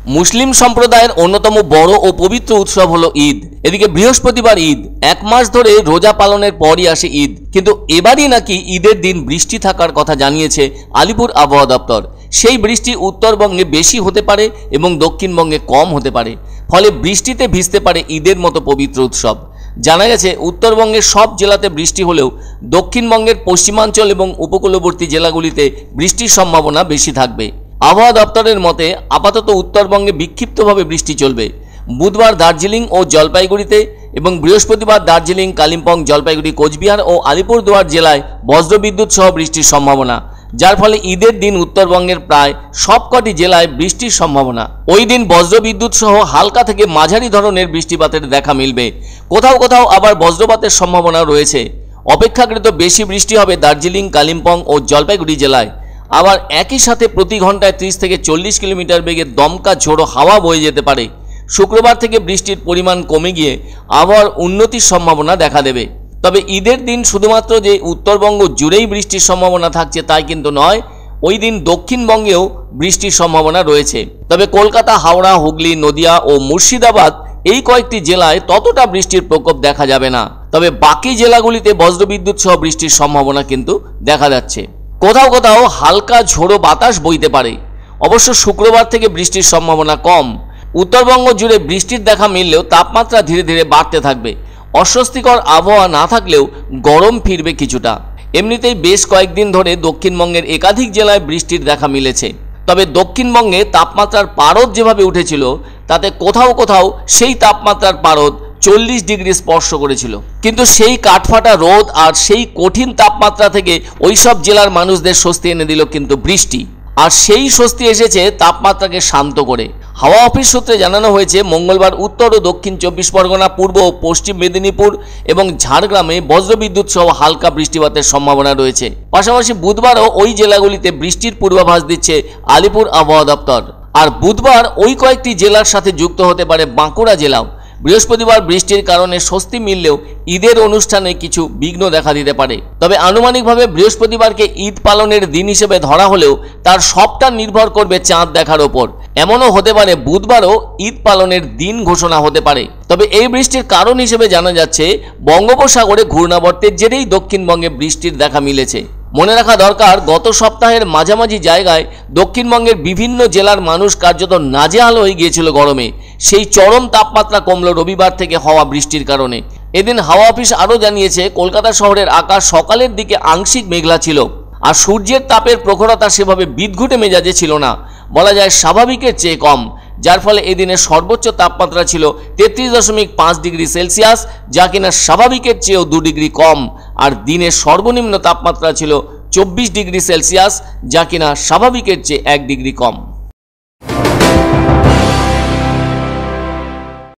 মুসলিম সম্প্রদায়ের অন্যতম বড় ও পবিত্র উৎসব হলো ঈদ। এদিকে বৃহস্পতিবার ঈদ, এক মাস ধরে রোজা পালনের পরই আসে ঈদ, কিন্তু এবারই নাকি ঈদের দিন বৃষ্টি থাকার কথা জানিয়েছে আলিপুর আবহাওয়া দপ্তর। সেই বৃষ্টি উত্তরবঙ্গে বেশি হতে পারে এবং দক্ষিণবঙ্গে কম হতে পারে, ফলে বৃষ্টিতে ভিজতে পারে ঈদের মতো পবিত্র উৎসব। জানা গেছে উত্তরবঙ্গের সব জেলাতে বৃষ্টি হলেও দক্ষিণবঙ্গের পশ্চিমাঞ্চল এবং উপকূলবর্তী জেলাগুলিতে বৃষ্টির সম্ভাবনা বেশি থাকবে। আবহাওয়া দপ্তরের মতে আপাতত উত্তরবঙ্গে বিক্ষিপ্তভাবে বৃষ্টি চলবে। বুধবার দার্জিলিং ও জলপাইগুড়িতে এবং বৃহস্পতিবার দার্জিলিং, কালিম্পং, জলপাইগুড়ি, কোচবিহার ও আলিপুরদুয়ার জেলায় বজ্রবিদ্যুৎ সহ বৃষ্টির সম্ভাবনা, যার ফলে ঈদের দিন উত্তরবঙ্গের প্রায় সবকটি জেলায় বৃষ্টির সম্ভাবনা। ওই দিন বজ্রবিদ্যুৎ সহ হালকা থেকে মাঝারি ধরনের বৃষ্টিপাতের দেখা মিলবে। কোথাও কোথাও আবার বজ্রপাতের সম্ভাবনা রয়েছে। অপেক্ষাকৃত বেশি বৃষ্টি হবে দার্জিলিং, কালিম্পং ও জলপাইগুড়ি জেলায়। আবার একই সাথে প্রতি ঘন্টায় 30 থেকে 40 কিলোমিটার বেগে দমকা ঝোড়ো হাওয়া বয়ে যেতে পারে। শুক্রবার থেকে বৃষ্টির পরিমাণ কমে গিয়ে আবহাওয়ার উন্নতির সম্ভাবনা দেখা দেবে। তবে ঈদের দিন শুধুমাত্র যে উত্তরবঙ্গ জুড়েই বৃষ্টির সম্ভাবনা থাকছে তাই কিন্তু নয়, ওই দিন দক্ষিণবঙ্গেও বৃষ্টির সম্ভাবনা রয়েছে। তবে কলকাতা, হাওড়া, হুগলি, নদিয়া ও মুর্শিদাবাদ এই কয়েকটি জেলায় ততটা বৃষ্টির প্রকোপ দেখা যাবে না। তবে বাকি জেলাগুলিতে বজ্রবিদ্যুৎ সহ বৃষ্টির সম্ভাবনা কিন্তু দেখা যাচ্ছে। কোথাও কোথাও হালকা ঝোড়ো বাতাস বইতে পারে। অবশ্য শুক্রবার থেকে বৃষ্টির সম্ভাবনা কম। উত্তরবঙ্গ জুড়ে বৃষ্টির দেখা মিললেও তাপমাত্রা ধীরে ধীরে বাড়তে থাকবে। অস্বস্তিকর আবহাওয়া না থাকলেও গরম ফিরবে কিছুটা। এমনিতেই বেশ কয়েকদিন ধরে দক্ষিণবঙ্গের একাধিক জেলায় বৃষ্টির দেখা মিলেছে। তবে দক্ষিণবঙ্গে তাপমাত্রার পারদ যেভাবে উঠেছিল তাতে কোথাও কোথাও সেই তাপমাত্রার পারদ 40 ডিগ্রি স্পর্শ করেছিল। কিন্তু সেই কাঠফাটা রোদ আর সেই কঠিন তাপমাত্রা থেকে ওই সব জেলার মানুষদের স্বস্তি এনে দিল কিন্তু বৃষ্টি। আর সেই স্বস্তি এসেছে তাপমাত্রাকে শান্ত করে। হাওয়া অফিস সূত্রে জানানো হয়েছে মঙ্গলবার উত্তর ও দক্ষিণ 24 পরগনা, পূর্ব ও পশ্চিম মেদিনীপুর এবং ঝাড়গ্রামে বজ্রবিদ্যুৎ সহ হালকা বৃষ্টিপাতের সম্ভাবনা রয়েছে। পাশাপাশি বুধবারও ওই জেলাগুলিতে বৃষ্টির পূর্বাভাস দিচ্ছে আলিপুর আবহাওয়া দপ্তর। আর বুধবার ওই কয়েকটি জেলার সাথে যুক্ত হতে পারে বাঁকুড়া জেলাও। বৃহস্পতিবার বৃষ্টির কারণে স্বস্তি মিললেও ঈদের অনুষ্ঠানে কিছু বিঘ্ন দেখা দিতে পারে। তবে আনুমানিকভাবে বৃহস্পতিবারকে ঈদ পালনের দিন হিসেবে ধরা হলেও তার সবটা নির্ভর করবে চাঁদ দেখার ওপর। এমনও হতে পারে বুধবারও ঈদ পালনের দিন ঘোষণা হতে পারে। তবে এই বৃষ্টির কারণ হিসেবে জানা যাচ্ছে বঙ্গোপসাগরে ঘূর্ণাবর্তের জেরেই দক্ষিণবঙ্গে বৃষ্টির দেখা মিলেছে। মনে রাখা দরকার, গত সপ্তাহের মাঝামাঝি জায়গায় দক্ষিণবঙ্গের বিভিন্ন জেলার মানুষ কার্যত নাজেহাল হয়ে গিয়েছিল গরমে। সেই চরম তাপমাত্রা কমল রবিবার থেকে হওয়া বৃষ্টির কারণে। এদিন হাওয়া অফিস আরও জানিয়েছে কলকাতা শহরের আকাশ সকালের দিকে আংশিক মেঘলা ছিল আর সূর্যের তাপের প্রখরতা সেভাবে বিদঘুটে মেজাজে ছিল না, বলা যায় স্বাভাবিকের চেয়ে কম, যার ফলে এদিনের সর্বোচ্চ তাপমাত্রা ছিল 33.5 ডিগ্রি সেলসিয়াস, যা কিনা স্বাভাবিকের চেয়েও 2 ডিগ্রি কম। আর দিনের সর্বনিম্ন তাপমাত্রা ছিল 24 ডিগ্রি সেলসিয়াস, যা কিনা স্বাভাবিকের চেয়ে 1 ডিগ্রি কম।